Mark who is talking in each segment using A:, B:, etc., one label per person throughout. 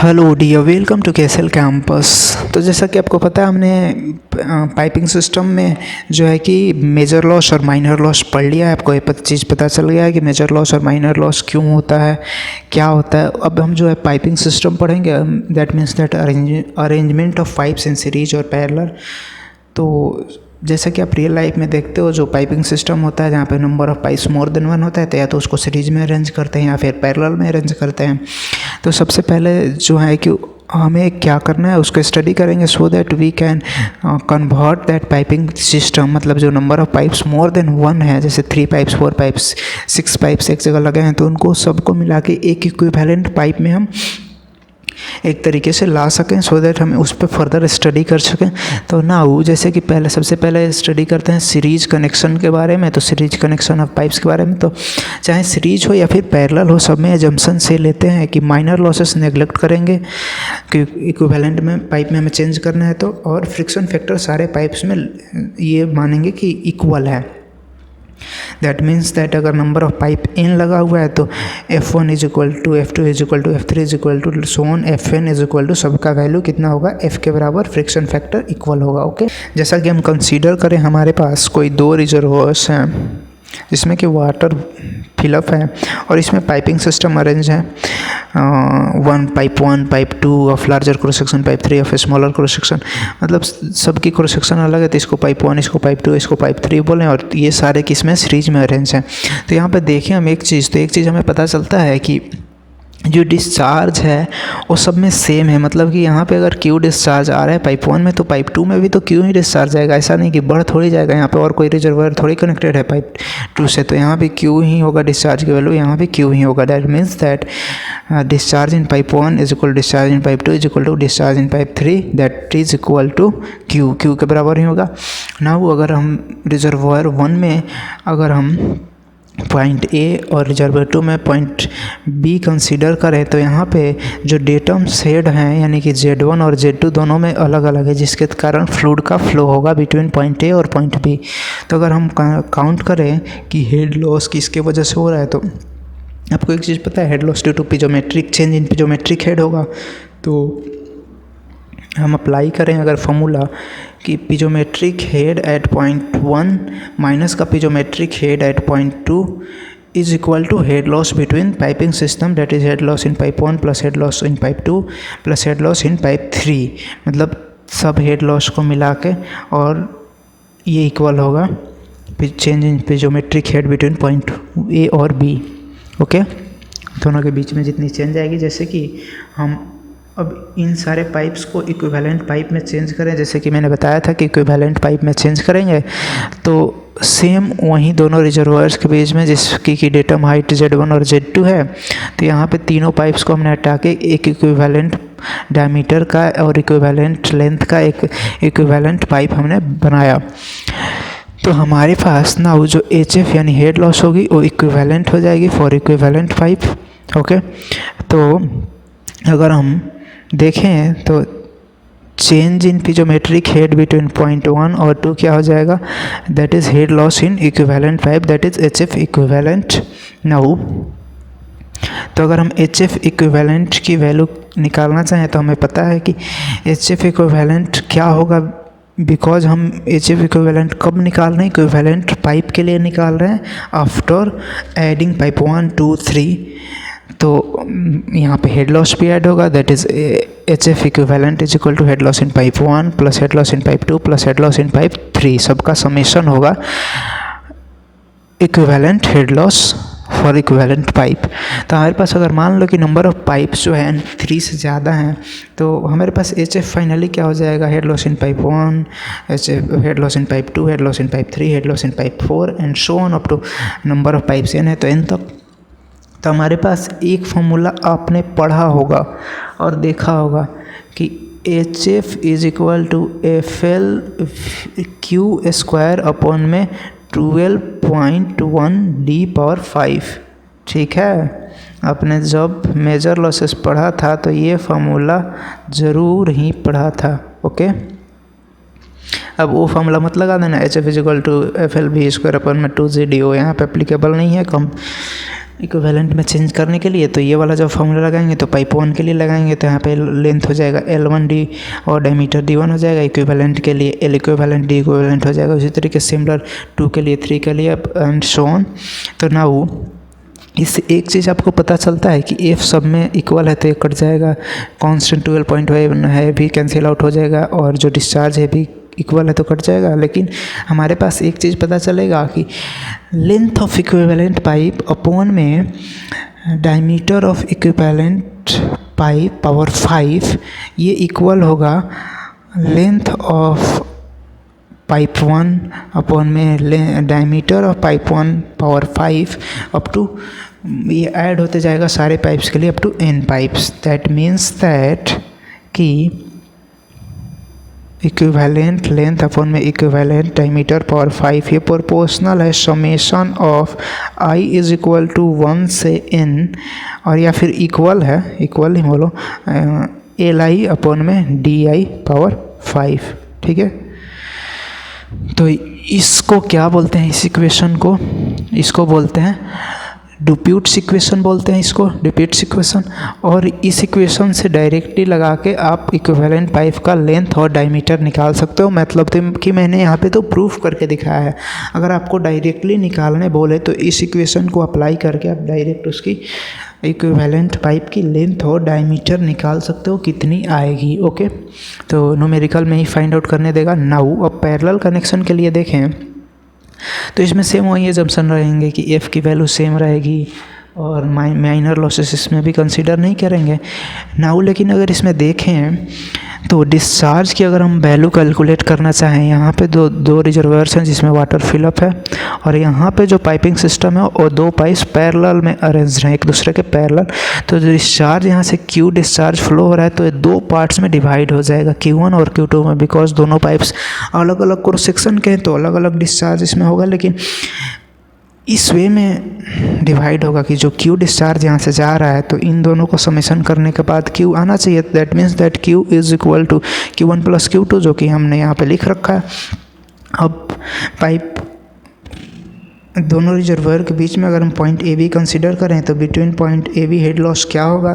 A: Hello dear, welcome to KSL campus. तो जैसा कि आपको पता है, हमने पाइपिंग सिस्टम में जो है कि मेजर लॉस और माइनर लॉस पढ़ लिया है। आपको ये चीज़ पता चल गया है कि मेजर लॉस और माइनर लॉस क्यों होता है, क्या होता है। अब हम जो है पाइपिंग सिस्टम पढ़ेंगे। That means that arrangement of pipes in series और पैरेलल। तो जैसा कि आप रियल लाइफ में देखते हो, जो पाइपिंग सिस्टम होता है जहाँ पे number of pipes more than one होता है, तो या तो उसको सीरीज में अरेंज करते हैं या फिर पैरेलल में अरेंज करते हैं। तो सबसे पहले जो है कि हमें क्या करना है उसको स्टडी करेंगे, so that we can convert that piping system. मतलब जो number of pipes more than one है, जैसे 3 पाइप्स 4 पाइप्स 6 पाइप्स एक जगह लगे हैं, तो उनको सबको मिला के एक इक्विवेलेंट पाइप में हम एक तरीके से ला सकें, सो दैट हम उस पर फर्दर स्टडी कर सकें। तो नाउ जैसे कि सबसे पहले स्टडी करते हैं सीरीज कनेक्शन के बारे में। तो सीरीज कनेक्शन ऑफ पाइप्स के बारे में, तो चाहे सीरीज हो या फिर पैरेलल हो, सब में एजम्पशन से लेते हैं कि माइनर लॉसेस नेगलेक्ट करेंगे कि इक्विवेलेंट में पाइप में हमें चेंज करना है। तो और फ्रिक्शन फैक्टर सारे पाइप्स में ये मानेंगे कि इक्वल है। दैट मीन्स दैट अगर नंबर ऑफ पाइप n लगा हुआ है तो F1 is equal to F2 is equal to F3 is equal to so on Fn is equal to सबका वैल्यू कितना होगा, F के बराबर, फ्रिक्शन फैक्टर इक्वल होगा। ओके, जैसा कि हम कंसीडर करें हमारे पास कोई 2 रिजर्वोयर्स हैं जिसमें कि वाटर फिलअप है और इसमें पाइपिंग सिस्टम अरेंज है। Pipe 1 pipe 2 of larger cross section, pipe 3 of smaller cross section. मतलब सबकी क्रॉस सेक्शन अलग है, तो इसको पाइप 1, इसको पाइप 2, इसको पाइप 3 बोलें, और ये सारे किसमें सीरीज में अरेंज हैं। तो यहाँ पे देखें हम एक चीज़ हमें पता चलता है कि जो डिस्चार्ज है वो सब में सेम है। मतलब कि यहाँ पे अगर क्यू डिस्चार्ज आ रहा है पाइप 1 में, तो पाइप 2 में भी तो क्यू ही डिस्चार्ज आएगा। ऐसा नहीं कि बढ़ थोड़ी जाएगा, यहाँ पे और कोई रिजर्वायर थोड़ी कनेक्टेड है पाइप 2 से, तो यहाँ पे क्यू ही होगा डिस्चार्ज की वैल्यू, यहाँ पे क्यू ही होगा। That means that discharge in pipe 1 is equal discharge in pipe 2 is equal to discharge in pipe 3, that is equal to Q के बराबर ही होगा। नाउ अगर हम रिजर्वायर 1 में अगर हम पॉइंट ए और रिजर्वायर 2 में पॉइंट बी कंसीडर करें, तो यहाँ पे जो डेटम हेड हैं यानी कि Z1 और Z2 दोनों में अलग अलग है, जिसके कारण फ्लूइड का फ्लो होगा बिटवीन पॉइंट ए और पॉइंट बी। तो अगर हम काउंट करें कि हेड लॉस किसके वजह से हो रहा है, तो आपको एक चीज़ पता है, head loss due to piezometric change in piezometric head होगा। तो हम अप्लाई करें अगर फॉर्मूला कि piezometric head at point 1 minus का piezometric head at point 2 is equal to head loss between piping system, that is head loss in pipe 1 plus head loss in pipe 2 plus head loss in pipe 3। मतलब सब head loss को मिला के, और ये equal होगा change in piezometric head between point A और B. Okay, दोनों के बीच में जितनी चेंज आएगी, जैसे कि हम अब इन सारे पाइप्स को इक्विवेलेंट पाइप में चेंज करें, जैसे कि मैंने बताया था कि इक्विवेलेंट पाइप में चेंज करेंगे, तो सेम वहीं दोनों रिजर्वायर्स के बीच में जिसकी कि डेटम हाइट Z1 और Z2 है, तो यहाँ पे तीनों पाइप्स को हमने हटा के एक इक्विवेलेंट डायमीटर का और इक्विवेलेंट लेंथ का एक इक्विवेलेंट पाइप हमने बनाया। तो हमारे पास ना वो जो HF यानी हेड लॉस होगी वो इक्विवेलेंट हो जाएगी फॉर इक्विवेलेंट पाइप। ओके, तो अगर हम देखें तो change in piezometric head between point 1 और 2 क्या हो जाएगा, that is head loss in equivalent pipe, that is HF equivalent. Now तो अगर हम HF इक्विवेलेंट की वैल्यू निकालना चाहें तो हमें पता है कि HF इक्विवेलेंट क्या होगा, बिकॉज हम HF इक्विवेलेंट कब निकाल रहे हैं, इक्विवेलेंट पाइप के लिए निकाल रहे हैं आफ्टर एडिंग पाइप 1 2 3। तो यहाँ पे हेड लॉस भी ऐड होगा, that is HF equivalent is equal to head loss in pipe 1 plus head loss in pipe 2 plus head loss in pipe 3, सबका समेशन होगा equivalent head loss for equivalent pipe. तो हमारे पास अगर मान लो कि number of pipes जो है 3 से ज़्यादा हैं, तो हमारे पास HF फाइनली क्या हो जाएगा, head loss in pipe 1, head loss in pipe 2, head loss in pipe 3, head loss in pipe 4 and so on up to number of pipes n है तो n तक। तो हमारे पास एक फॉर्मूला आपने पढ़ा होगा और देखा होगा कि HF is equal to FL Q square upon में 12.1 D⁵। ठीक है, आपने जब मेजर लॉसेस पढ़ा था तो ये फार्मूला ज़रूर ही पढ़ा था। ओके, अब वो फार्मूला मत लगा देना, HF is equal to FL V square upon में 2 ZDO, यहाँ पे एप्लीकेबल नहीं है। इक्विवेलेंट में चेंज करने के लिए, तो ये वाला जब फॉर्मूला लगाएंगे तो पाइप 1 के लिए लगाएंगे तो यहाँ पे लेंथ हो जाएगा L1D और डायमीटर D1 हो जाएगा। इक्विवेलेंट के लिए L इक्विवेलेंट D इक्विवेलेंट हो जाएगा। उसी तरीके सिमिलर 2 के लिए 3 के लिए एंड सो ऑन। तो नाउ इससे एक चीज़ आपको पता चलता है कि एफ सब में इक्वल है तो ये कट जाएगा, कांस्टेंट 12.5 है भी कैंसिल आउट हो जाएगा और जो डिस्चार्ज है भी इक्वल है तो कट जाएगा। लेकिन हमारे पास एक चीज़ पता चलेगा कि length of equivalent pipe upon में diameter of equivalent pipe power 5 ये इक्वल होगा लेंथ ऑफ पाइप 1 अपॉन में diameter of pipe 1 power 5 up to, ये ऐड होते जाएगा सारे पाइप्स के लिए up to n pipes. That means that कि इक्विवेलेंट लेंथ अपॉन में इक्विवेलेंट डायमीटर पावर 5 ये प्रोपोर्शनल है summation of i is equal to 1 से n, और या फिर इक्वल है, इक्वल ही बोलो, li अपॉन में di पावर 5। ठीक है, तो इसको क्या बोलते हैं, इस इक्वेशन को, इसको बोलते हैं ड्यूप्यूट्स इक्वेशन बोलते हैं, इसको ड्यूप्यूट्स इक्वेशन। और इस इक्वेशन से डायरेक्टली लगा के आप इक्विवेलेंट पाइप का लेंथ और डायमीटर निकाल सकते हो। मतलब कि मैंने यहाँ पे तो प्रूफ करके दिखाया है। अगर आपको डायरेक्टली निकालने बोले तो इस इक्वेशन को अप्लाई करके आप डायरेक्ट उसकी इक्विवेलेंट पाइप की लेंथ और डायमीटर निकाल सकते हो कितनी आएगी। ओके, तो न्यूमेरिकल में ही फाइंड आउट करने देगा। नाउ अब पैरेलल कनेक्शन के लिए देखें तो इसमें सेम वही एजम्पशन रहेंगे कि एफ़ की वैल्यू सेम रहेगी और माइनर लॉसेस इसमें भी कंसीडर नहीं करेंगे नाउ। लेकिन अगर इसमें देखें तो डिस्चार्ज की अगर हम वैल्यू कैलकुलेट करना चाहें, यहाँ पे दो रिजर्वायर्स हैं जिसमें वाटर फिलअप है और यहाँ पे जो पाइपिंग सिस्टम है और दो पाइप्स पैरेलल में अरेंज्ड हैं एक दूसरे के पैरेलल। तो जो डिस्चार्ज यहाँ से Q डिस्चार्ज फ्लो हो रहा है तो ये दो पार्ट्स में डिवाइड हो जाएगा Q1 और Q2 में, बिकॉज दोनों पाइप्स अलग अलग क्रॉस सेक्शन के हैं तो अलग अलग डिस्चार्ज इसमें होगा। लेकिन इस वे में डिवाइड होगा कि जो Q डिस्चार्ज यहाँ से जा रहा है तो इन दोनों को समेशन करने के बाद Q आना चाहिए। That means that Q is equal to Q1 plus Q2 जो कि हमने यहाँ पे लिख रखा है। अब पाइप दोनों रिजर्वायर के बीच में अगर हम पॉइंट ए बी कंसिडर करें तो between point A B head loss क्या होगा,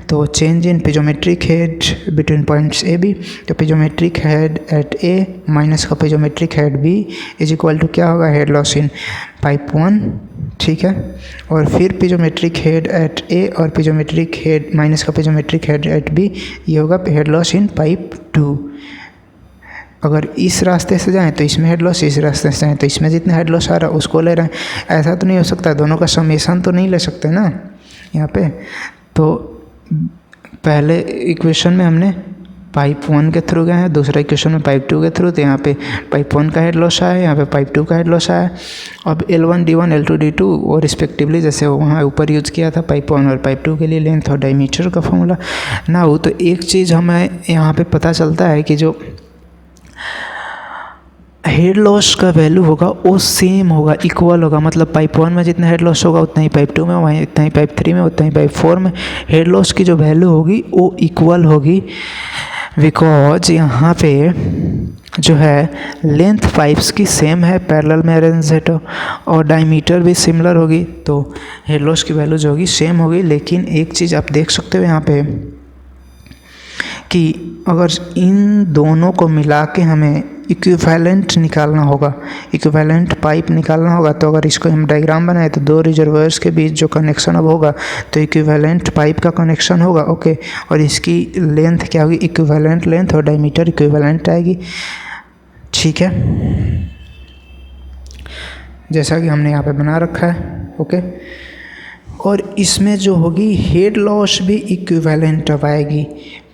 A: तो change in piezometric head between points A B. तो piezometric head at A minus का piezometric head B is equal to क्या होगा, हेड लॉस इन पाइप 1। ठीक है, और फिर पिजोमेट्रिक हेड एट ए और पिजोमेट्रिक हेड माइनस का पिजोमेट्रिक हेड एट बी, ये होगा हेड लॉस इन पाइप 2। अगर इस रास्ते से जाएं तो इसमें हेड लॉस, इस रास्ते से जाएं तो इसमें जितना हेड लॉस आ रहा है उसको ले रहे हैं। ऐसा तो नहीं हो सकता, दोनों का समेशन तो नहीं ले सकते ना यहाँ पे। तो पहले इक्वेशन में हमने पाइप 1 के थ्रू गए हैं, दूसरा इक्वेशन में पाइप 2 के थ्रू, तो यहाँ पे पाइप 1 का हेड लॉस आया, यहाँ पे पाइप 2 का हेड लॉस आया। अब L1 D1 L2 D2 और रिस्पेक्टिवली जैसे वहाँ ऊपर यूज़ किया था पाइप 1 और पाइप 2 के लिए लेंथ और डायमीटर का फॉर्मूला ना हो। तो एक चीज़ हमें यहाँ पे पता चलता है कि जो हेड लॉस का वैल्यू होगा वो सेम होगा, इक्वल होगा। मतलब पाइप 1 में जितना हेड लॉस होगा उतना ही पाइप 2 में, वहीं इतना ही पाइप 3 में, उतना ही पाइप 4 में हेड लॉस की जो वैल्यू होगी वो इक्वल होगी। बिकॉज यहाँ पे जो है लेंथ पाइप्स की सेम है, पैरेलल में अरेंज है तो, और डायमीटर भी सिमिलर होगी, तो हेड लॉस की वैल्यू जो होगी सेम होगी। लेकिन एक चीज़ आप देख सकते हो यहाँ पे कि अगर इन दोनों को मिला के हमें इक्विवेलेंट निकालना होगा, इक्विवेलेंट पाइप निकालना होगा, तो अगर इसको हम डायग्राम बनाए तो दो रिजर्वायर्स के बीच जो कनेक्शन अब होगा तो इक्विवेलेंट पाइप का कनेक्शन होगा। ओके, और इसकी लेंथ क्या होगी, इक्विवेलेंट लेंथ, और डायमीटर इक्विवेलेंट आएगी। ठीक है, जैसा कि हमने यहाँ पे बना रखा है। ओके, और इसमें जो होगी हेड लॉस भी इक्विवेलेंट अब आएगी,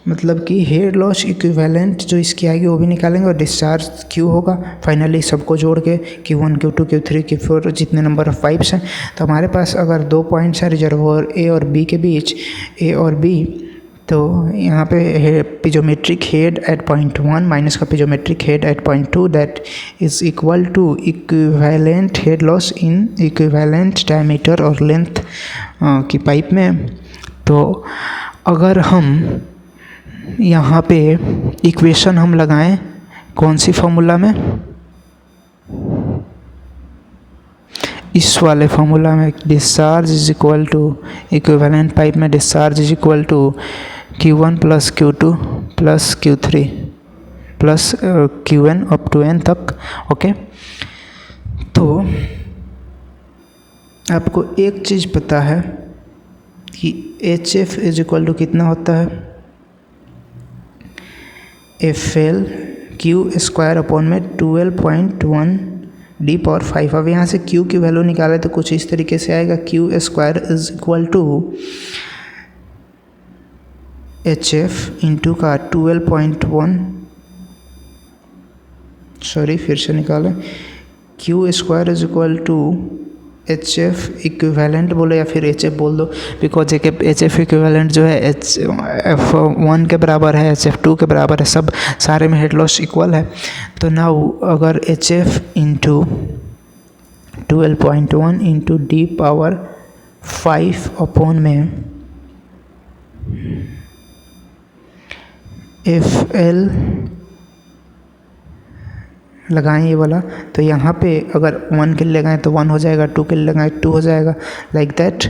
A: मतलब कि हेड लॉस इक्विवेलेंट जो इसकी आएगी वो भी निकालेंगे और डिस्चार्ज Q होगा। फाइनली सबको जोड़ के Q1 Q2 Q3 Q4 जितने नंबर ऑफ पाइप्स हैं, तो हमारे पास अगर दो पॉइंट्स हैं रिजर्वोयर A और B के बीच, A और B, तो यहाँ पे piezometric head at point 1 minus का piezometric head at point 2 that is equal to equivalent head loss in equivalent diameter और लेंथ की पाइप में। तो अगर हम यहाँ पे इक्वेशन हम लगाएं कौन सी फॉर्मूला में, इस वाले फॉर्मूला में discharge is equal to equivalent pipe में discharge is equal to Q1 plus Q2 plus Q3 plus Qn up to n तक। ओके, तो आपको एक चीज़ पता है कि HF इज इक्वल टू कितना होता है, FL Q स्क्वायर अपॉन में 12.1 D पावर 5। अब यहाँ से Q की वैल्यू निकाले तो कुछ इस तरीके से आएगा, Q square is equal to HF into का 12.1, सॉरी फिर से निकालें, Q square is equal to HF equivalent बोलो या फिर HF बोल दो, बिकॉज HF इक्विवेलेंट जो है HF1 के बराबर है, HF2 के बराबर है, सब सारे में हेड लॉस इक्वल है। तो नाउ अगर HF into 12.1 into D power 5 upon में FL लगाएं ये वाला, तो यहाँ पे अगर 1 के लिए लगाएं तो 1 हो जाएगा, 2 के लिए लगाएं 2 हो जाएगा, लाइक दैट।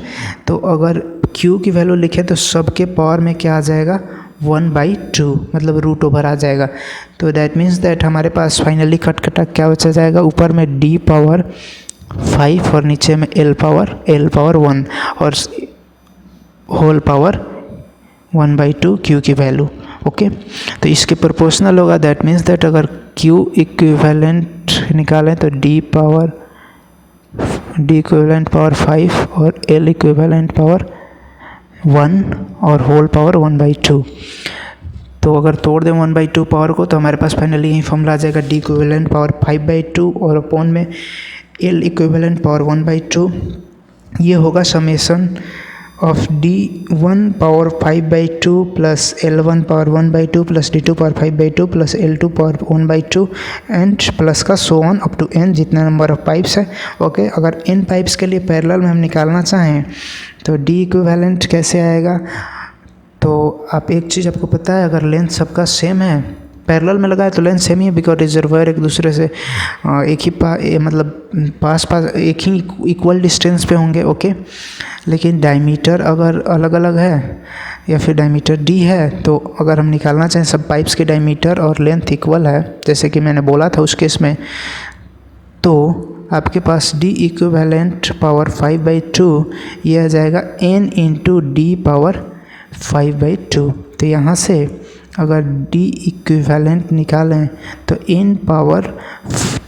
A: तो अगर Q की वैल्यू लिखें तो सबके पावर में क्या आ जाएगा, 1/2, मतलब रूट ओवर आ जाएगा। तो दैट मीन्स दैट हमारे पास फाइनली कट क्या बचा जाएगा, ऊपर में D पावर 5 और नीचे में L पावर 1 और होल पावर 1/2 Q की वैल्यू। ओके, तो इसके प्रोपोर्शनल होगा। दैट मीन्स दैट अगर Q इक्विवेलेंट निकालें तो D इक्विवेलेंट पावर 5 और L इक्विवेलेंट पावर 1 और होल पावर 1/2। तो अगर तोड़ दें 1/2 पावर को तो हमारे पास फाइनली यही फॉर्मूला आ जाएगा, D इक्विवेलेंट पावर 5/2 और अपॉन में L इक्विवेलेंट पावर 1/2। ये होगा summation of D1 power 5/2 plus L1 power 1/2 plus D2 power 5/2 plus L2 power 1/2 and plus का so on up to n, जितना नंबर ऑफ पाइप्स है। ओके, अगर n पाइप्स के लिए पैरेलल में हम निकालना चाहें तो D इक्विवेलेंट कैसे आएगा, तो आप एक चीज़ आपको पता है, अगर लेंथ सबका सेम है, पैरेलल में लगाए तो लेंथ सेम ही है, बिकॉज रिजर्वायर एक दूसरे से एक ही मतलब पास एक ही इक्वल डिस्टेंस पे होंगे। ओके, लेकिन डायमीटर अगर अलग अलग है या फिर डायमीटर D है, तो अगर हम निकालना चाहें सब पाइप्स के डायमीटर और लेंथ इक्वल है, जैसे कि मैंने बोला था उस केस में, तो आपके पास D इक्विवेलेंट पावर 5/2 यह आ जाएगा n इंटू D पावर 5/2। तो यहाँ से अगर D इक्विवेलेंट निकालें तो n पावर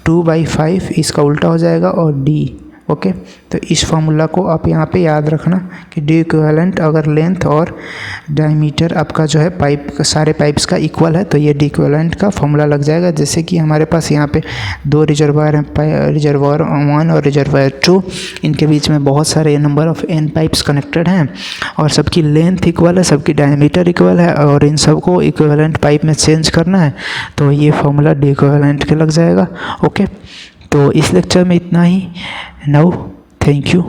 A: 2/5 इसका उल्टा हो जाएगा और D। ओके, तो इस फार्मूला को आप यहाँ पे याद रखना कि D इक्विवेलेंट अगर लेंथ और डायमीटर आपका जो है पाइप सारे पाइप्स का इक्वल है तो ये D इक्विवेलेंट का फार्मूला लग जाएगा। जैसे कि हमारे पास यहाँ पे 2 रिजर्वायर हैं, रिजर्वायर 1 और रिजर्वायर 2, इनके बीच में बहुत सारे number of n pipes connected हैं और सबकी लेंथ इक्वल है, सबकी डायमीटर इक्वल है और इन सबको इक्विवेलेंट पाइप में चेंज करना है, तो ये फार्मूला D इक्विवेलेंट के लग जाएगा। ओके, तो इस लेक्चर में इतना ही। Now thank you.